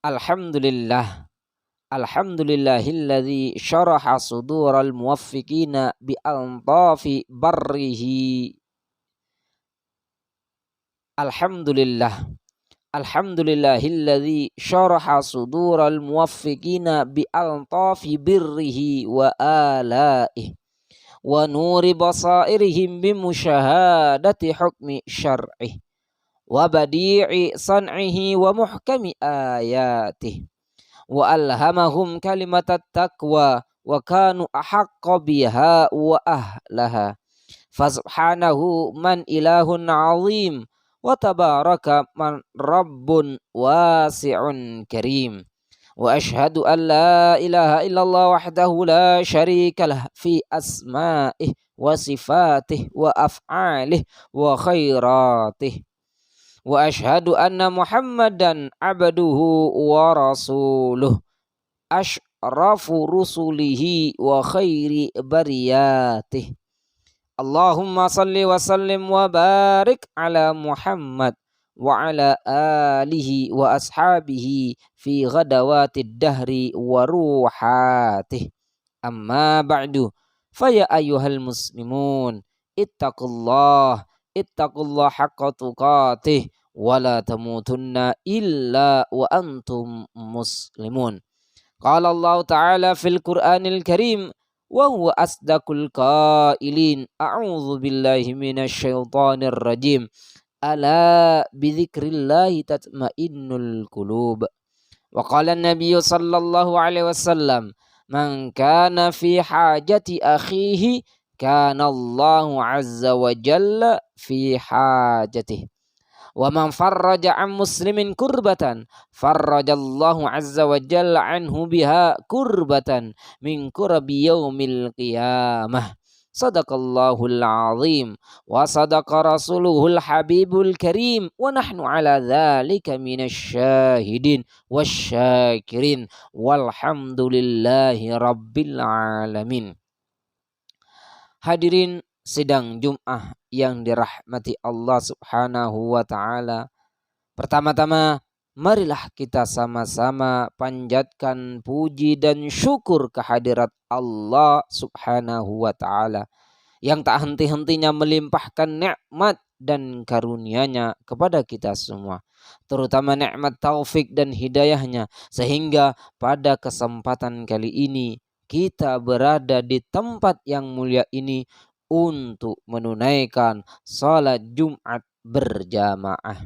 Alhamdulillah. Alhamdulillahilladzi syaraha sudural muwaffiqina bi altafi barrihi. Alhamdulillah. Alhamdulillahilladzi syaraha sudural muwaffiqina bi altafi birrihi wa alaihi wa nuri basairihim bi musyahadati hukmi syar'ih wa badi'i san'ihi wa muhkami ayatih wa alhamahum kalimatat taqwa wa kanu ahaqqa biha wa ahlaha fasubhanahu man ilahun azim wa tabaraka man rabbun wasi'un karim wa ashhadu an la ilaha illallah wahdahu la syarika lah fi asma'ih wa sifatih wa af'alih wa khairatih wa ashhadu anna Muhammadan abduhu wa rasuluh asyrafu rusulihi wa khairi bariyatih. Allahumma salli wa sallim wa barik ala Muhammad wa ala alihi wa ashabihi fi ghadawatid dahri wa ruhatih. Amma ba'du, faya ayyuhal muslimun ittaqullah haqqa tuqatih wa la tamutunna illa wa antum muslimun. Qala Allah Ta'ala fil Qur'anil Karim wa huwa asdaqul qailin a'udzu billahi minasy syaithanir rajim ala bidzikrillahi tatmainnul qulub wa qala an-nabiy sallallahu alaihi wasallam man kana fi hajati akhihi kana Allahu azza wa jalla fi hajatihi wa man farraja an muslimin kurbatan farrajallahu azza wa jalla anhu biha kurbatan min kurabi yaumil qiyamah. Sadaqallahul azim wa sadaqa rasuluhul habibul karim wa nahnu ala dzalika minasy syahidin wasyakirin walhamdulillahi rabbil alamin. Hadirin sidang Jum'ah yang dirahmati Allah Subhanahu wa ta'ala. Pertama-tama, marilah kita sama-sama panjatkan puji dan syukur kehadirat Allah Subhanahu wa ta'ala yang tak henti-hentinya melimpahkan nikmat dan karunia-Nya kepada kita semua, terutama nikmat taufik dan hidayahnya, sehingga pada kesempatan kali ini kita berada di tempat yang mulia ini untuk menunaikan salat Jumat berjamaah.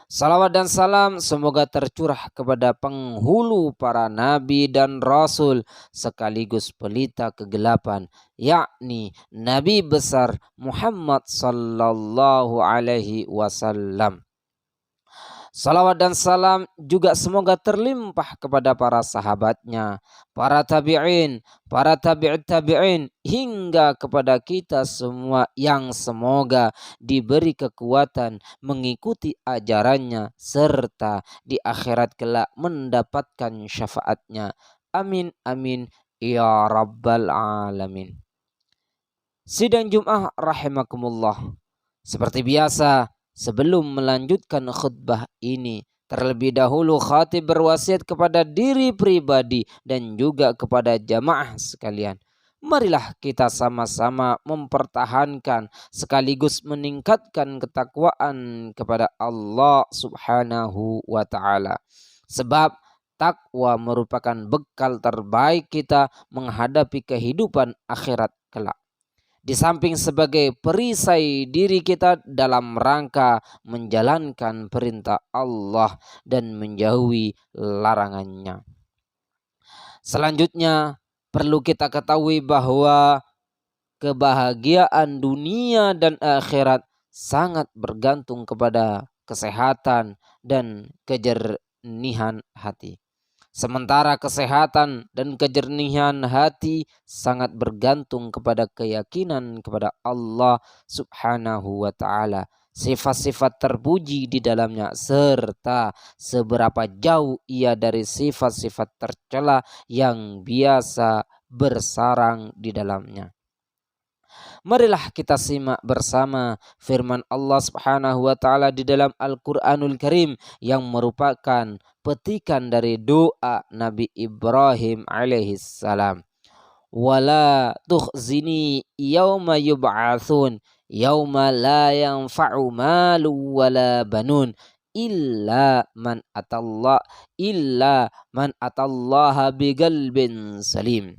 Salawat dan salam semoga tercurah kepada penghulu para nabi dan rasul sekaligus pelita kegelapan, yakni Nabi besar Muhammad sallallahu alaihi wasallam. Salawat dan salam juga semoga terlimpah kepada para sahabatnya, para tabi'in, para tabi'in, hingga kepada kita semua yang semoga diberi kekuatan mengikuti ajarannya serta di akhirat kelak mendapatkan syafaatnya. Amin amin ya rabbal alamin. Sidang Jum'ah rahimakumullah. Seperti biasa, sebelum melanjutkan khutbah ini, terlebih dahulu khatib berwasiat kepada diri pribadi dan juga kepada jamaah sekalian. Marilah kita sama-sama mempertahankan sekaligus meningkatkan ketakwaan kepada Allah Subhanahu wa ta'ala. Sebab takwa merupakan bekal terbaik kita menghadapi kehidupan akhirat kelak. Di samping sebagai perisai diri kita dalam rangka menjalankan perintah Allah dan menjauhi larangannya. Selanjutnya perlu kita ketahui bahwa kebahagiaan dunia dan akhirat sangat bergantung kepada kesehatan dan kejernihan hati. Sementara kesehatan dan kejernihan hati sangat bergantung kepada keyakinan kepada Allah Subhanahu wa ta'ala, sifat-sifat terpuji di dalamnya, serta seberapa jauh ia dari sifat-sifat tercela yang biasa bersarang di dalamnya. Marilah kita simak bersama firman Allah Subhanahu wa taala di dalam Al-Qur'anul Karim yang merupakan petikan dari doa Nabi Ibrahim alaihissalam. Wala tukhzini yauma yub'atsun yauma la yanfa'u malu wala banun illa man atallaha biqalbin salim.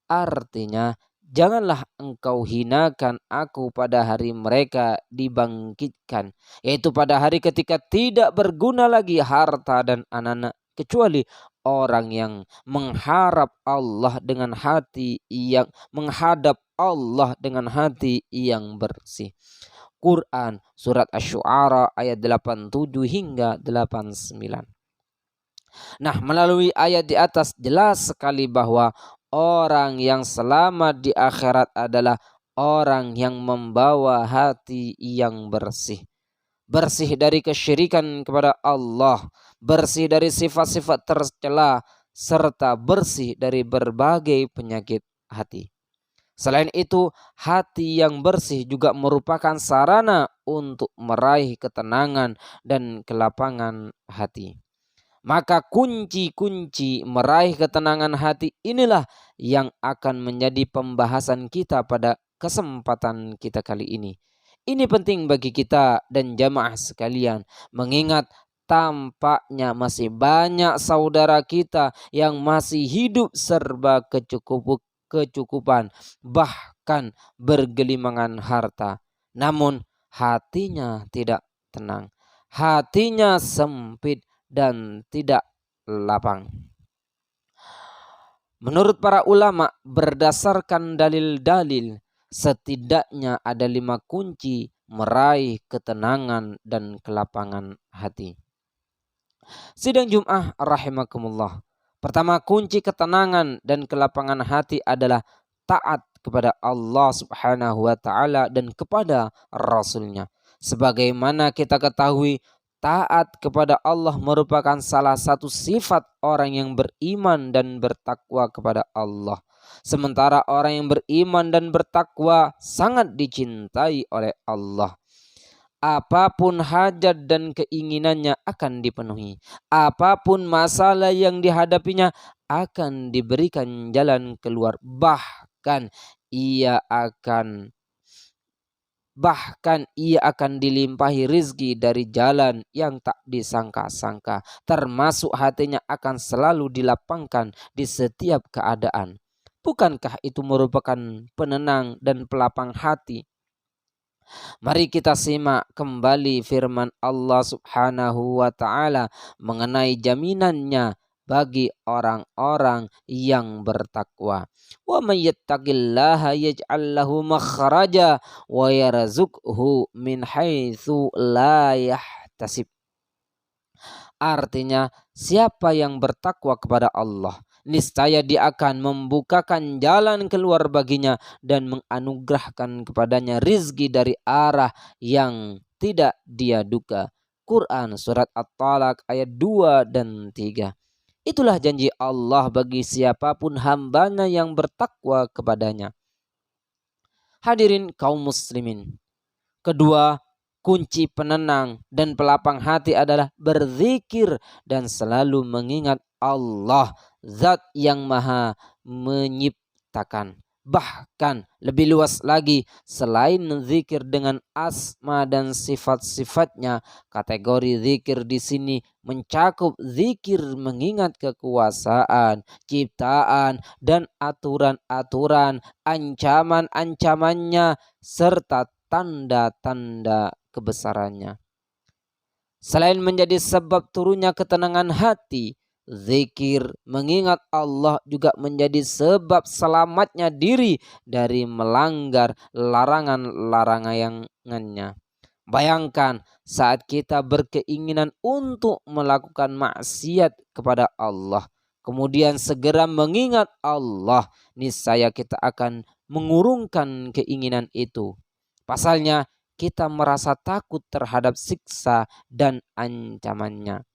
Artinya, janganlah engkau hinakan aku pada hari mereka dibangkitkan, yaitu pada hari ketika tidak berguna lagi harta dan anak-anak, kecuali orang yang menghadap Allah dengan hati yang bersih. Quran surat Asy-Syu'ara ayat 87 hingga 89. Nah, melalui ayat di atas jelas sekali bahwa orang yang selamat di akhirat adalah orang yang membawa hati yang bersih. Bersih dari kesyirikan kepada Allah, bersih dari sifat-sifat tercela, serta bersih dari berbagai penyakit hati. Selain itu, hati yang bersih juga merupakan sarana untuk meraih ketenangan dan kelapangan hati. Maka kunci-kunci meraih ketenangan hati inilah yang akan menjadi pembahasan kita pada kesempatan kita kali ini. Ini penting bagi kita dan jamaah sekalian, mengingat tampaknya masih banyak saudara kita yang masih hidup serba kecukupan, bahkan bergelimangan harta. Namun hatinya tidak tenang, hatinya sempit dan tidak lapang. Menurut para ulama, berdasarkan dalil-dalil, setidaknya ada 5 kunci meraih ketenangan dan kelapangan hati. Sidang Jum'ah rahimakumullah. Pertama, kunci ketenangan dan kelapangan hati adalah taat kepada Allah Subhanahu wa taala dan kepada Rasulnya. Sebagaimana kita ketahui, taat kepada Allah merupakan salah satu sifat orang yang beriman dan bertakwa kepada Allah. Sementara orang yang beriman dan bertakwa sangat dicintai oleh Allah. Apapun hajat dan keinginannya akan dipenuhi. Apapun masalah yang dihadapinya akan diberikan jalan keluar. Bahkan ia akan dilimpahi rizki dari jalan yang tak disangka-sangka. Termasuk hatinya akan selalu dilapangkan di setiap keadaan. Bukankah itu merupakan penenang dan pelapang hati? Mari kita simak kembali firman Allah Subhanahu wa taala mengenai jaminannya bagi orang-orang yang bertakwa. Wa may yattaqillaha yaj'al lahu makhraja wa yarzuqhu min haitsu la yahtasib. Artinya, siapa yang bertakwa kepada Allah, niscaya dia akan membukakan jalan keluar baginya dan menganugerahkan kepadanya rizki dari arah yang tidak dia duga. Quran surat At-Talaq ayat 2 dan 3. Itulah janji Allah bagi siapapun hambanya yang bertakwa kepadanya. Hadirin kaum muslimin. Kedua, kunci penenang dan pelapang hati adalah berzikir dan selalu mengingat Allah, zat yang maha menciptakan. Bahkan lebih luas lagi, selain zikir dengan asma dan sifat-sifatnya, kategori zikir di sini mencakup zikir mengingat kekuasaan, ciptaan, dan aturan-aturan, ancaman-ancamannya, serta tanda-tanda kebesarannya. Selain menjadi sebab turunnya ketenangan hati, zikir mengingat Allah juga menjadi sebab selamatnya diri dari melanggar larangan-larangannya. Bayangkan saat kita berkeinginan untuk melakukan maksiat kepada Allah, kemudian segera mengingat Allah, niscaya kita akan mengurungkan keinginan itu. Pasalnya, kita merasa takut terhadap siksa dan ancamannya.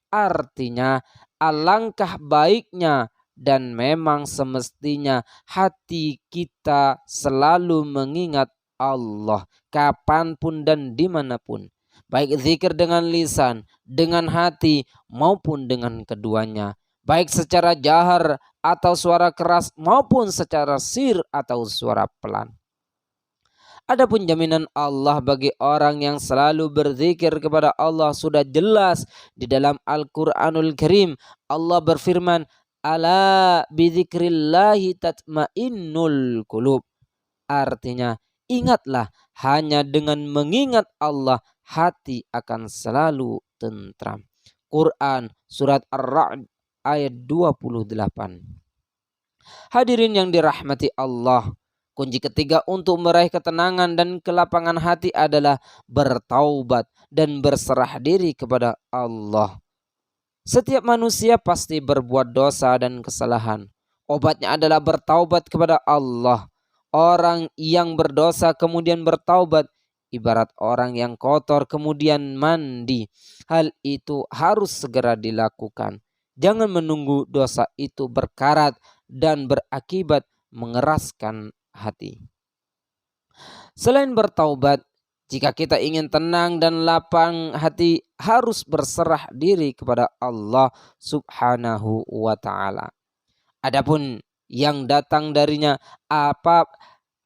Artinya, alangkah baiknya dan memang semestinya hati kita selalu mengingat Allah kapanpun dan dimanapun. Baik zikir dengan lisan, dengan hati, maupun dengan keduanya. Baik secara jahar atau suara keras maupun secara sir atau suara pelan. Adapun jaminan Allah bagi orang yang selalu berzikir kepada Allah sudah jelas di dalam Al-Quranul Karim. Allah berfirman, "Ala bidzikrillahi tatmainnul qulub." Artinya, ingatlah, hanya dengan mengingat Allah hati akan selalu tentram. Quran surat Ar-Ra'd ayat 28. Hadirin yang dirahmati Allah, kunci ketiga untuk meraih ketenangan dan kelapangan hati adalah bertaubat dan berserah diri kepada Allah. Setiap manusia pasti berbuat dosa dan kesalahan. Obatnya adalah bertaubat kepada Allah. Orang yang berdosa kemudian bertaubat ibarat orang yang kotor kemudian mandi. Hal itu harus segera dilakukan. Jangan menunggu dosa itu berkarat dan berakibat mengeraskan hati. Selain bertaubat, jika kita ingin tenang dan lapang hati, harus berserah diri kepada Allah Subhanahu wa ta'ala. Adapun yang datang darinya,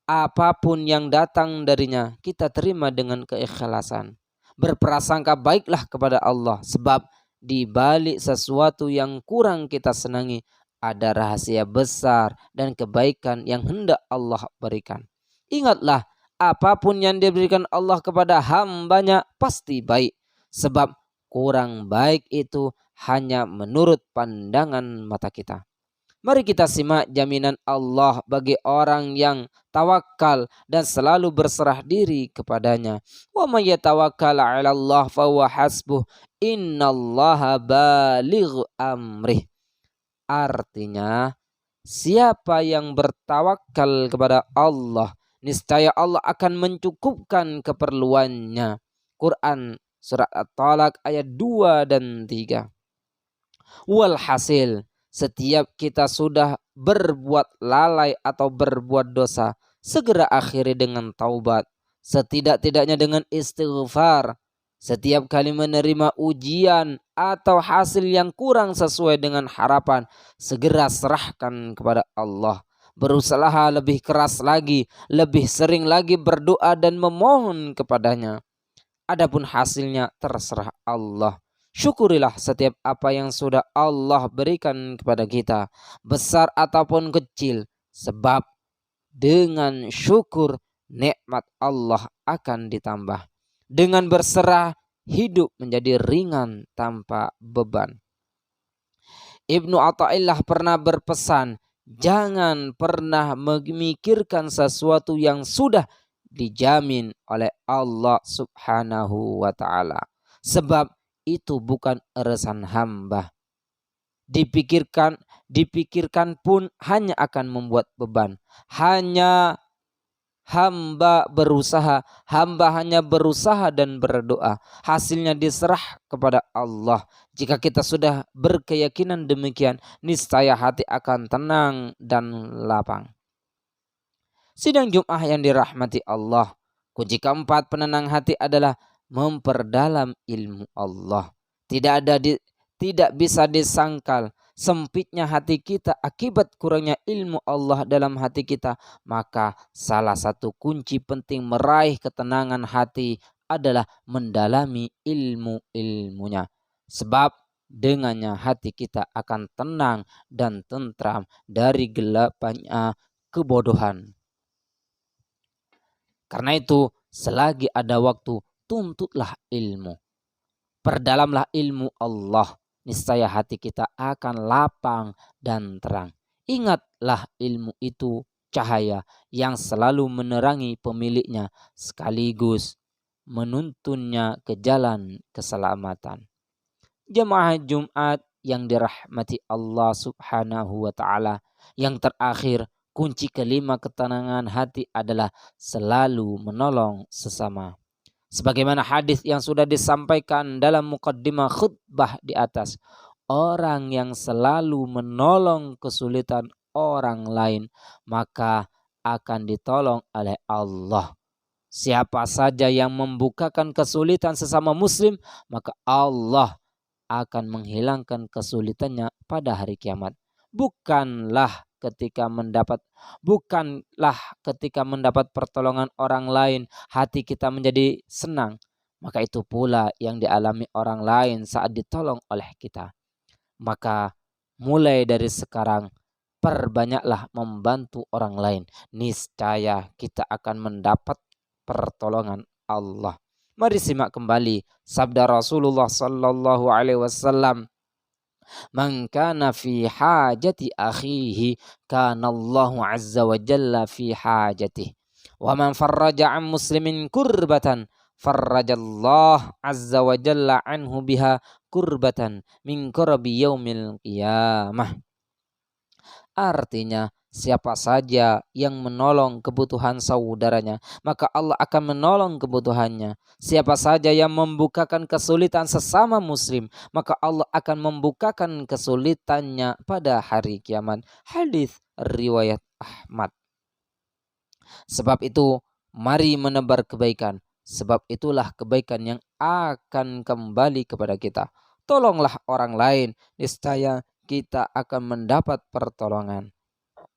apapun yang datang darinya, kita terima dengan keikhlasan. Berprasangka baiklah kepada Allah, sebab di balik sesuatu yang kurang kita senangi, ada rahasia besar dan kebaikan yang hendak Allah berikan. Ingatlah, apapun yang diberikan Allah kepada hambanya pasti baik, sebab kurang baik itu hanya menurut pandangan mata kita. Mari kita simak jaminan Allah bagi orang yang tawakal dan selalu berserah diri kepadanya. Wa may yatawakkal 'ala Allah fa huwa hasbuh, innallaha baligh amrih. Artinya, siapa yang bertawakal kepada Allah, niscaya Allah akan mencukupkan keperluannya. Quran surat At-Talaq ayat 2 dan 3. Walhasil, setiap kita sudah berbuat lalai atau berbuat dosa, segera akhiri dengan taubat. Setidak-tidaknya dengan istighfar. Setiap kali menerima ujian atau hasil yang kurang sesuai dengan harapan, segera serahkan kepada Allah. Berusaha lebih keras lagi, lebih sering lagi berdoa dan memohon kepadanya. Adapun hasilnya terserah Allah. Syukurilah setiap apa yang sudah Allah berikan kepada kita, besar ataupun kecil, sebab dengan syukur nikmat Allah akan ditambah. Dengan berserah, hidup menjadi ringan tanpa beban. Ibnu Athaillah pernah berpesan, jangan pernah memikirkan sesuatu yang sudah dijamin oleh Allah Subhanahu wa ta'ala, sebab itu bukan urusan hamba. Dipikirkan pun hanya akan membuat beban. Hamba hanya berusaha dan berdoa. Hasilnya diserah kepada Allah. Jika kita sudah berkeyakinan demikian, niscaya hati akan tenang dan lapang. Sidang Jumat yang dirahmati Allah, kunci keempat penenang hati adalah memperdalam ilmu Allah. Tidak bisa disangkal sempitnya hati kita akibat kurangnya ilmu Allah dalam hati kita. Maka salah satu kunci penting meraih ketenangan hati adalah mendalami ilmunya. Sebab dengannya hati kita akan tenang dan tentram dari gelapnya kebodohan. Karena itu, selagi ada waktu, tuntutlah ilmu. Perdalamlah ilmu Allah. Niscaya hati kita akan lapang dan terang. Ingatlah, ilmu itu cahaya yang selalu menerangi pemiliknya sekaligus menuntunnya ke jalan keselamatan. Jemaah Jumat yang dirahmati Allah Subhanahu wa ta'ala, yang terakhir, kunci kelima ketenangan hati adalah selalu menolong sesama. Sebagaimana hadis yang sudah disampaikan dalam muqaddimah khutbah di atas, orang yang selalu menolong kesulitan orang lain, maka akan ditolong oleh Allah. Siapa saja yang membukakan kesulitan sesama muslim, maka Allah akan menghilangkan kesulitannya pada hari kiamat. Bukanlah ketika mendapat pertolongan orang lain hati kita menjadi senang, maka itu pula yang dialami orang lain saat ditolong oleh kita. Maka mulai dari sekarang perbanyaklah membantu orang lain, niscaya kita akan mendapat pertolongan Allah. Mari simak kembali sabda Rasulullah sallallahu alaihi wasallam, "Man kana fi hajati akhihi kana Allahu azza wa jalla fi hajatihi. Wa man farraja 'an muslimin kurbatan farrajallahu azza wa jalla anhu biha kurbatan min kurabi yaumil qiyamah." Artinya, siapa saja yang menolong kebutuhan saudaranya, maka Allah akan menolong kebutuhannya. Siapa saja yang membukakan kesulitan sesama muslim, maka Allah akan membukakan kesulitannya pada hari kiamat. Hadis riwayat Ahmad. Sebab itu, mari menebar kebaikan. Sebab itulah kebaikan yang akan kembali kepada kita. Tolonglah orang lain, niscaya kita akan mendapat pertolongan.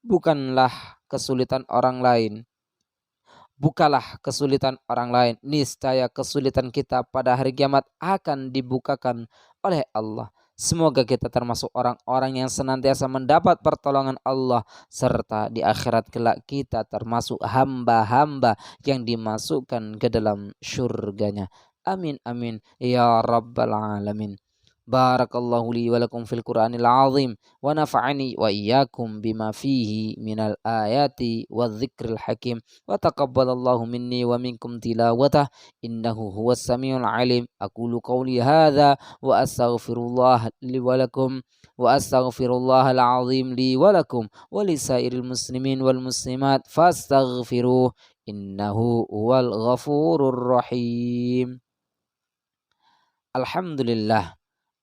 Bukalah kesulitan orang lain, niscaya kesulitan kita pada hari kiamat akan dibukakan oleh Allah. Semoga kita termasuk orang-orang yang senantiasa mendapat pertolongan Allah, serta di akhirat kelak kita termasuk hamba-hamba yang dimasukkan ke dalam syurganya. Amin amin ya rabbal alamin. Barakallahu li wa lakum fil Qur'anil azim wa nafa'ani wa iyyakum bima fihi minal ayati wadh-dhikril hakim wa taqabbalallahu minni wa minkum tilawatah innahu huwas samiul alim. Aqulu qawli hadza wa astaghfirullah li wa lakum wa astaghfirullahal azim li wa lakum wa lisairil muslimin wal muslimat fastaghfiruh innahu huwal ghafurur rahim.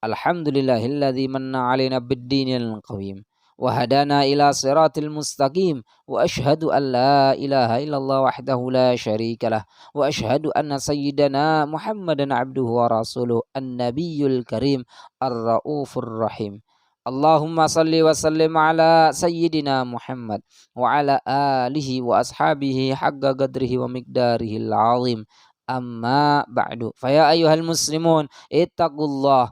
Alhamdulillahilladzi manna 'alaina bid-dinil qawim wa hadana ila siratil mustaqim wa asyhadu an la ilaha illallah wahdahu la syarikalah wa asyhadu anna sayyidana Muhammadan 'abduhu wa rasuluh an-nabiyyul karim ar-raufur rahim. Allahumma salli wa sallim ala sayyidina Muhammad wa ala alihi wa ashabihi haqqa qadrihi wa miqdarihil 'azim. Amma ba'du, faya ayyuhal muslimun ittaqullah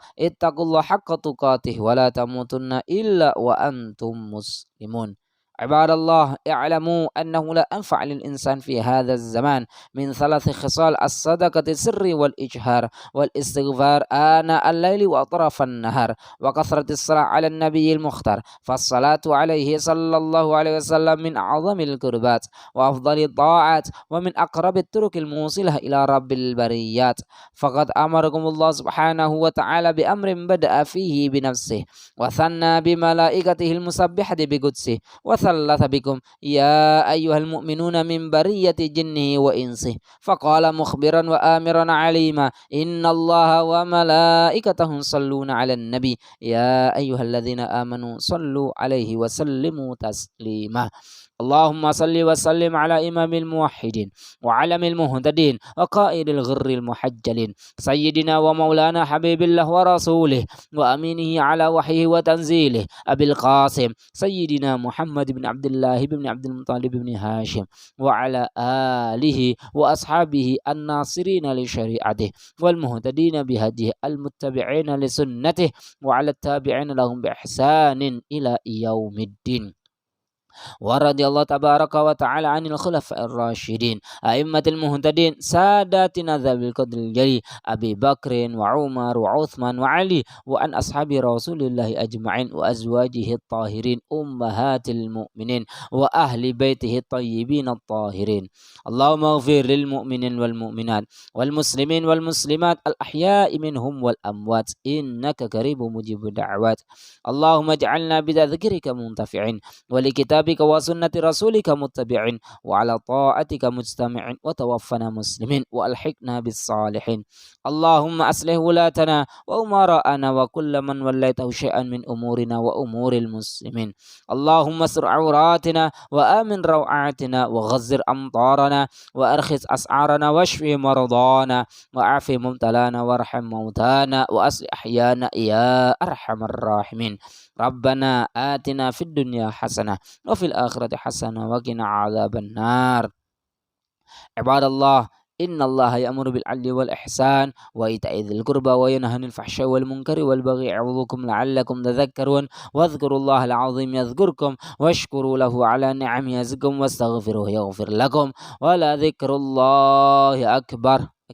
haqqa tuqatih wa la tamutunna illa wa antum muslimun. Ibadallah, i'lamu annahu la anfa' lil insan fi hadha az-zaman min thalath khisal as-sadaqati sirri wal ijhar wal istighfar ana al-laili wa atraf an-nahar wa kathrati as-salah 'ala an-nabiyil mukhtar. Fas-salatu 'alaihi sallallahu alaihi wasallam min a'zamil qurbat wa afdhalit ta'at wa min aqrabit turuqil musilah ila rabbil bariyat. Faqad amarakumullah subhanahu wa ta'ala bi amrin bada'a fihi bi nafsihi wa thanna bi malaikatihi al-musabbihati bi qudsihi wa ثلث بكم يا أيها المؤمنون من برية جنه وإنسه فقال مخبرا وآمرا عليما إن الله وملائكته يصلون على النبي يا أيها الذين آمنوا صلوا عليه وسلموا تسليما. اللهم صل وسلم على إمام الموحدين وعلم المهتدين وقائد الغر المحجلين سيدنا ومولانا حبيب الله ورسوله وأمينه على وحيه وتنزيله أبي القاسم سيدنا محمد بن عبد الله بن عبد المطلب بن هاشم وعلى آله وأصحابه الناصرين لشريعته والمهتدين بهديه المتبعين لسنته وعلى التابعين لهم بإحسان إلى يوم الدين. ورضي الله تبارك وتعالى عن الخلفاء الراشدين أئمة المهتدين ساداتنا ذوي القدر الجليل أبي بكر وعمر وعثمان وعلي وعن أصحاب رسول الله أجمعين وأزواجه الطاهرين أمهات المؤمنين وأهل بيته الطيبين الطاهرين. اللهم اغفر للمؤمنين والمؤمنات والمسلمين والمسلمات الأحياء منهم والأموات إنك قريب مجيب الدعوات. اللهم اجعلنا بذكرك منتفعين ولكتاب kitabika wa sunnati rasulika muttabi'in wa ala ta'atika mujtami'in wa tawaffana muslimin wa alhiqna bis salihin. Allahumma aslih wulatana wa umara'ana wa kulla man wallaitahu syai'an min umurina wa umuril muslimin. Allahumma sur auratina wa amin rawatina wa ghazzir amtarana wa arkhis as'arana wa shfi maradana wa afi mumtalana warham mautana wa asli ahyana ya arhamar rahimin. Rabbana atina fid dunya hasanah wa fil akhirati hasanah wa qina adzaban nar. Ibadallah, innallaha ya'muru bil 'adli wal ihsan wa ita'i dzil qurba wa yanha 'anil fahsya'i wal munkari wal baghi ya'idzukum la'allakum tadhakkarun wadhkurullaha al-'azim yadhkurkum washkuru lahu 'ala ni'amihi yazidkum wastaghfiruhu yaghfir lakum wa la dzikrullahi akbar.